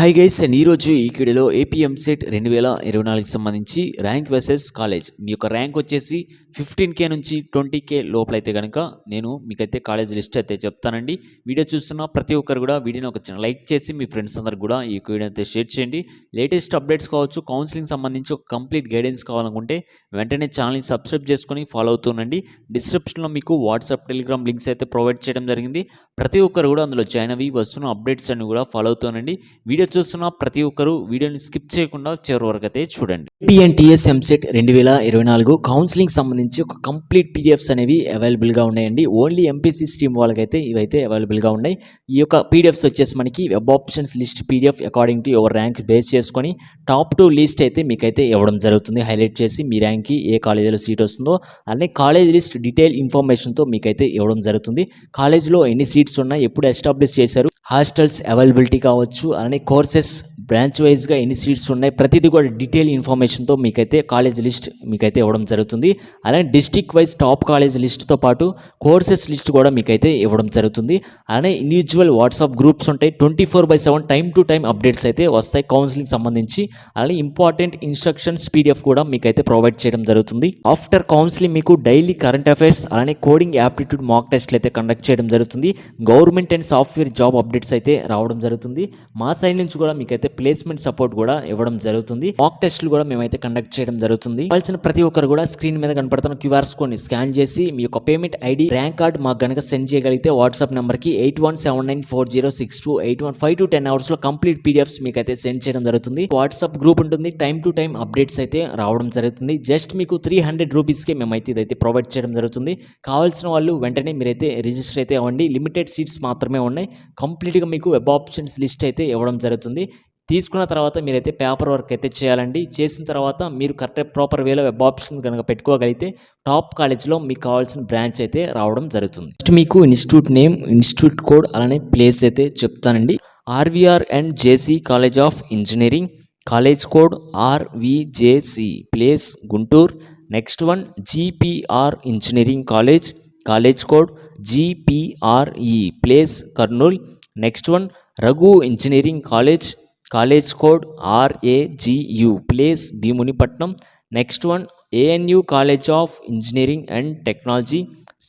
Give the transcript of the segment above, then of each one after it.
Hi guys and ఈరోజు ఈ వీడియోలో ఏపీ ఎంసెట్ 2024కి సంబంధించి ర్యాంక్ వర్సెస్ కాలేజ్ మీ యొక్క ర్యాంక్ వచ్చేసి 15K నుంచి 20K లోపలైతే కనుక నేను మీకైతే కాలేజ్ లిస్ట్ అయితే చెప్తానండి. వీడియో చూస్తున్న ప్రతి ఒక్కరు కూడా వీడియోని ఒక చిన్న లైక్ చేసి మీ ఫ్రెండ్స్ అందరికి కూడా ఈ వీడియో అయితే షేర్ చేయండి. లేటెస్ట్ అప్డేట్స్ కావచ్చు, కౌన్సిలింగ్ సంబంధించి ఒక కంప్లీట్ గైడెన్స్ కావాలనుకుంటే వెంటనే ఛానల్ని సబ్స్క్రైబ్ చేసుకొని ఫాలో అవుతుండండి. డిస్క్రిప్షన్లో మీకు వాట్సాప్, టెలిగ్రామ్ లింక్స్ అయితే ప్రొవైడ్ చేయడం జరిగింది. ప్రతి ఒక్కరు కూడా అందులో జాయిన్ అవి వస్తున్న అప్డేట్స్ అన్ని కూడా ఫాలో అవుతుండండి. వీడియో చూస్తున్న ప్రతి ఒక్కరు వీడియోని స్కిప్ చేయకుండా చివరి వరకు అయితే చూడండి. ఏపీఎన్టీఎస్ ఎంసెట్ 2024 కౌన్సిలింగ్ సంబంధించి ఒక కంప్లీట్ పీడిఎఫ్స్ అనేవి అవైలబుల్గా ఉన్నాయండి. ఓన్లీ ఎంపీసీ స్ట్రీమ్ వాళ్ళకైతే ఇవైతే అవైలబుల్గా ఉన్నాయి. ఈ యొక్క పీడిఎఫ్స్ వచ్చేసి మనకి web options list PDF according to your rank base చేసుకొని టాప్ 2 లిస్ట్ అయితే మీకైతే ఇవ్వడం జరుగుతుంది. హైలైట్ చేసి మీ ర్యాంక్కి ఏ కాలేజీలో సీట్ వస్తుందో అలానే కాలేజ్ లిస్ట్ డీటెయిల్ ఇన్ఫర్మేషన్తో మీకైతే ఇవ్వడం జరుగుతుంది. కాలేజ్లో ఎన్ని సీట్స్ ఉన్నాయి, ఎప్పుడు ఎస్టాబ్లిష్ చేశారు, హాస్టల్స్ అవైలబిలిటీ కావచ్చు, అలానే కోర్సెస్ బ్రాంచ్ వైజ్గా ఎన్ని సీట్స్ ఉన్నాయి, ప్రతిదీ కూడా డీటెయిల్ ఇన్ఫర్మేషన్తో మీకైతే కాలేజ్ లిస్ట్ మీకైతే ఇవ్వడం జరుగుతుంది. అలానే డిస్టిక్ వైజ్ టాప్ కాలేజ్ లిస్ట్తో పాటు కోర్సెస్ లిస్ట్ కూడా మీకైతే ఇవ్వడం జరుగుతుంది. అలానే ఇండివిజువల్ వాట్సాప్ గ్రూప్స్ ఉంటాయి. 24/7 టైం టు టైం అప్డేట్స్ అయితే వస్తాయి కౌన్సిలింగ్ సంబంధించి. అలానే ఇంపార్టెంట్ ఇన్స్ట్రక్షన్స్ పీడిఎఫ్ కూడా మీకైతే ప్రొవైడ్ చేయడం జరుగుతుంది. ఆఫ్టర్ కౌన్సిలింగ్ మీకు డైలీ కరెంట్ అఫైర్స్ అలానే కోడింగ్ యాప్టిట్యూడ్ మాక్ టెస్ట్లు అయితే కండక్ట్ చేయడం జరుగుతుంది. Government and software job updates అయితే రావడం జరుగుతుంది. మా సైడ్ నుంచి కూడా మీకైతే ప్లేస్మెంట్ సపోర్ట్ కూడా ఇవ్వడం జరుగుతుంది. మాక్ టెస్ట్లు కూడా మేమైతే కండక్ట్ చేయడం జరుగుతుంది. కావాల్సిన ప్రతి ఒక్కరు కూడా స్క్రీన్ మీద కనపడుతున్న క్యూఆర్ కోడ్ని స్కాన్ చేసి మీ యొక్క పేమెంట్ ఐడి, ర్యాంక్ కార్డ్ మాకు గనక సెండ్ చేయగలిగితే వాట్సాప్ నెంబర్కి 81794062 8152 to 10 hours లో కంప్లీట్ పీడిఎఫ్స్ మీకైతే సెండ్ చేయడం జరుగుతుంది. వాట్సాప్ గ్రూప్ ఉంటుంది. టైం టు టైం అప్డేట్స్ అయితే రావడం జరుగుతుంది. జస్ట్ మీకు 300 రూపీస్కే మేమైతే ఇదైతే ప్రొవైడ్ చేయడం జరుగుతుంది. కావాల్సిన వాళ్ళు వెంటనే మీరైతే రిజిస్టర్ అయితే అవ్వండి. లిమిటెడ్ సీట్స్ మాత్రమే ఉన్నాయి. కంప్లీట్గా మీకు వెబ్ ఆప్షన్స్ లిస్ట్ అయితే ఇవ్వడం జరుగుతుంది. తీసుకున్న తర్వాత మీరైతే పేపర్ వర్క్ అయితే చేయాలండి. చేసిన తర్వాత మీరు కరెక్ట్ ప్రాపర్ వేలో వెబ్ ఆప్షన్ కనుక పెట్టుకోగలిగితే టాప్ కాలేజ్లో మీకు కావాల్సిన బ్రాంచ్ అయితే రావడం జరుగుతుంది. నెక్స్ట్ మీకు ఇన్స్టిట్యూట్ నేమ్, ఇన్స్టిట్యూట్ కోడ్ అలానే ప్లేస్ అయితే చెప్తానండి. RVR and JC college of engineering, college code RVJC, place Guntur. Next one GPR engineering college, college code GPRE, place Kurnool. Next one Raghu engineering college, college code RAGU, place Bheemunipatnam. Next one ANU college of engineering and technology,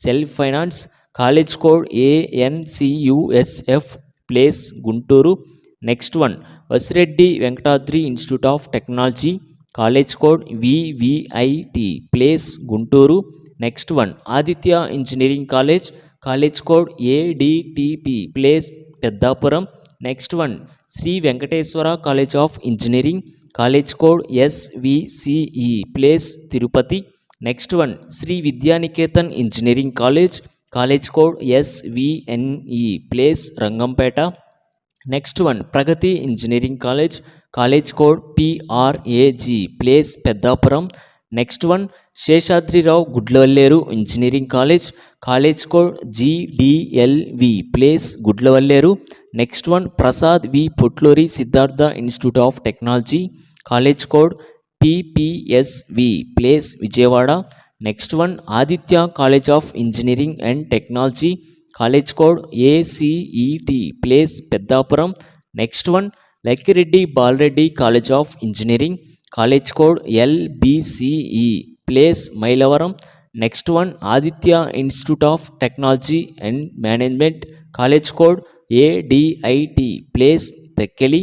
self finance, college code ANCUSF, place Guntur. Next one Vasireddy Venkatadri institute of technology, college code VVIT, place Guntur. Next one Aditya engineering college, college code ADTP, place Peddapuram. Next one Shri Venkateswara college of engineering, college code SVCE, place Tirupati. Next one Shri Vidyanikethan engineering college, college code SVNE, place Rangampet. Next one Pragati engineering college, college code PRAG, place Peddapuram. Next one Seshadrirao Gudlavalleru engineering college, college code GDLV, place Gudlavalleru. Next one Prasad V Potluri Siddhartha institute of technology, college code PPSV, place Vijayawada. Next one Aditya college of engineering and technology, college code ACET, place Peddapuram. Next one Lakkireddy Balireddy college of engineering, college code LBCE, place Mylavaram. Next one Aditya institute of technology and management, college code ADIT, place Tekkali.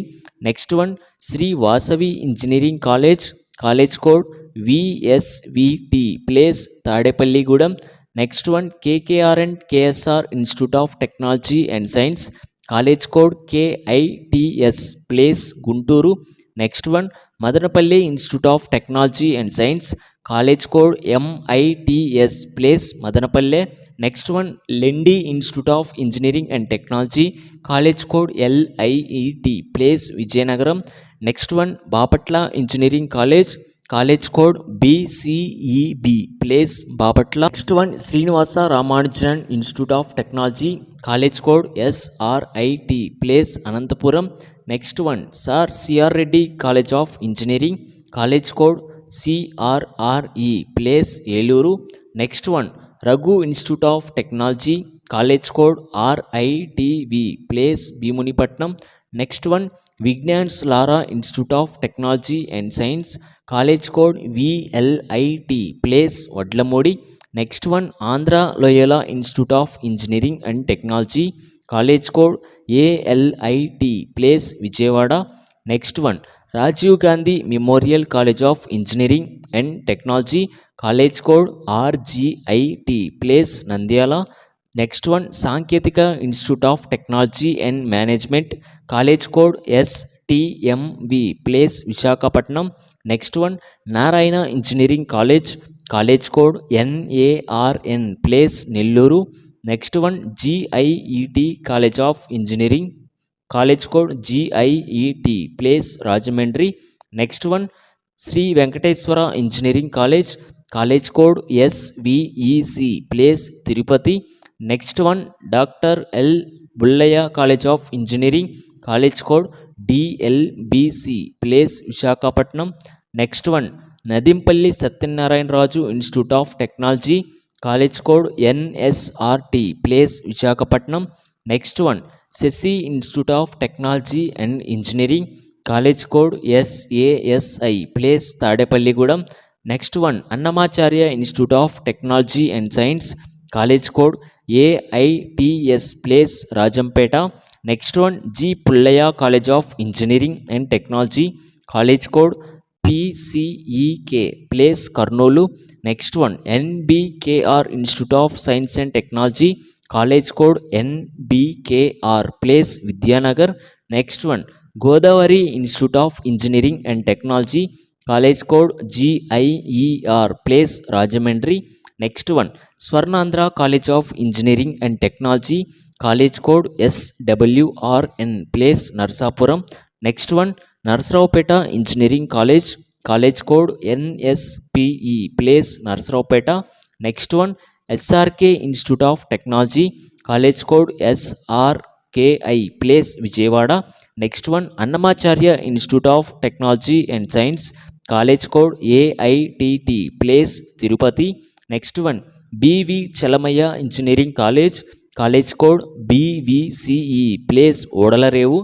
Next one Sri Vasavi engineering college, college code VSVT, place Tadepalligudem. Next one KKR and KSR institute of technology and science, college code KITS, place Guntur. Next one Madanapalle institute of technology and science, college code MITS, place Madanapalle. Next one Lendi institute of engineering and technology, college code LIET, place Vizianagaram. Next one Bapatla engineering college, college code BCEB, place Bapatla. Next one Srinivasa Ramanujan institute of technology, college code SRIT, place Anantapur. Next one sir CR Reddy college of engineering, college code CRRE, place Eluru. Next one Raghu institute of technology, college code RITV, place Bheemunipatnam. Next one Vignan's Lara institute of technology and science, college code VLIT, place Vadlamudi. Next one Andhra Loyola institute of engineering and technology, college code ALIT, place Vijayawada. Next one Rajiv Gandhi memorial college of engineering and technology, college code RGIT, place Nandyal. Next one Sanketika institute of technology and management, college code STMV, place Visakhapatnam. Next one Narayana engineering college, college code NARN, place Nellore. Next one GIET college of engineering, college code GIET, place Rajahmundry. Next one Shri Venkateswara engineering college, college code SVEC, place Tirupati. Next one doctor L Bullayya college of engineering, college code DLBC, place Visakhapatnam. Next one Nadimpalli Satyanarayana Raju institute of technology, college code NSRT, place Visakhapatnam. Next one Sasi institute of technology and engineering, college code SASI, place Tadepalligudem. Next one Annamacharya institute of technology and science, college code AITS, place Rajampet. Next one G Pullaiah college of engineering and technology, college code PCEK, place Kurnool. Next one NBKR institute of science and technology, college code NBKR, place Vidyanagar. Next one Godavari institute of engineering and technology, college code GIER, place Rajahmundry. Next one Swarnandhra college of engineering and technology, college code SWRN, place Narsapuram. Next one Narasaraopet engineering college, college code NSPE, place Narasaraopet. Next one SRK institute of technology, college code SRKI, place Vijayawada. Next one Annamacharya institute of technology and science, college code AITT, place Tirupati. Next one BV Chalamaiah engineering college, college code BVCE, place Odalarevu.